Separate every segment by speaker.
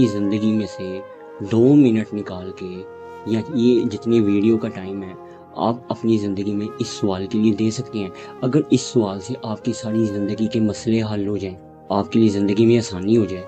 Speaker 1: زندگی میں سے 2 منٹ نکال کے یا یہ جتنے ویڈیو کا ٹائم ہے آپ اپنی زندگی میں اس سوال کے لیے دے سکتے ہیں. اگر اس سوال سے آپ کی ساری زندگی کے مسئلے حل ہو جائیں، آپ کے لیے زندگی میں آسانی ہو جائے،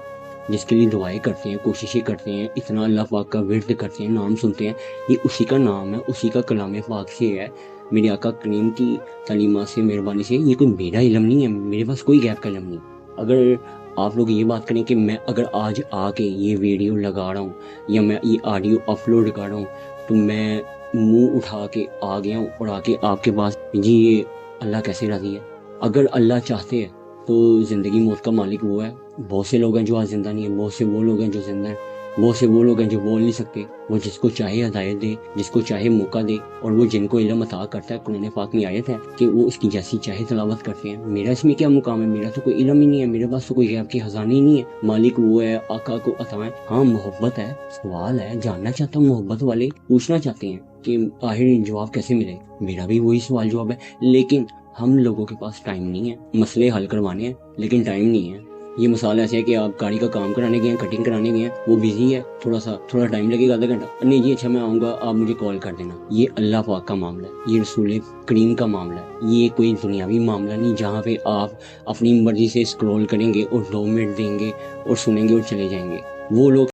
Speaker 1: جس کے لیے دعائیں کرتے ہیں، کوششیں کرتے ہیں، اتنا اللہ پاک کا ورد کرتے ہیں، نام سنتے ہیں، یہ اسی کا نام ہے، اسی کا کلام پاک سے ہے، میرے آقا کریم کی تعلیمات سے، مہربانی سے. یہ کوئی میرا علم نہیں ہے، میرے پاس کوئی غیب کا علم نہیں. اگر آپ لوگ یہ بات کریں کہ میں اگر آج آ کے یہ ویڈیو لگا رہا ہوں یا میں یہ آڈیو اپلوڈ کر رہا ہوں تو میں منہ اٹھا کے آ گیا ہوں اور آ کے آپ کے پاس جی یہ اللہ کیسے راضی ہے. اگر اللہ چاہتے ہیں تو زندگی موت کا مالک وہ ہے. بہت سے لوگ ہیں جو آج زندہ نہیں ہیں، بہت سے وہ لوگ ہیں جو زندہ ہیں، بہت سے وہ لوگ ہیں جو بول نہیں سکتے. وہ جس کو چاہے ہدایت دے، جس کو چاہے موقع دے، اور وہ جن کو علم عطا کرتا ہے. قرآن پاک میں آیت ہے کہ وہ اس کی جیسی چاہے تلاوت کرتے ہیں. میرا اس میں کیا مقام ہے؟ میرا تو کوئی علم ہی نہیں ہے، میرے پاس تو کوئی غیب کے خزانے ہی نہیں ہے. مالک وہ ہے، آقا کو عطا ہے. ہاں محبت ہے، سوال ہے، جاننا چاہتا ہوں. محبت والے پوچھنا چاہتے ہیں کہ آخر جواب کیسے ملے. میرا بھی وہی سوال جواب ہے. لیکن ہم لوگوں کے پاس ٹائم نہیں ہے. مسئلے حل کروانے ہیں لیکن ٹائم نہیں ہے. یہ مثال ایسے ہے کہ آپ گاڑی کا کام کرانے گئے ہیں، کٹنگ کرانے گئے ہیں، وہ بیزی ہے، تھوڑا ٹائم لگے گا، آدھا گھنٹہ. نہیں جی اچھا میں آؤں گا، آپ مجھے کال کر دینا. یہ اللہ پاک کا معاملہ ہے، یہ رسول کریم کا معاملہ ہے. یہ کوئی دنیاوی معاملہ نہیں جہاں پہ آپ اپنی مرضی سے اسکرول کریں گے اور 2 منٹ دیں گے اور سنیں گے اور چلے جائیں گے. وہ لوگ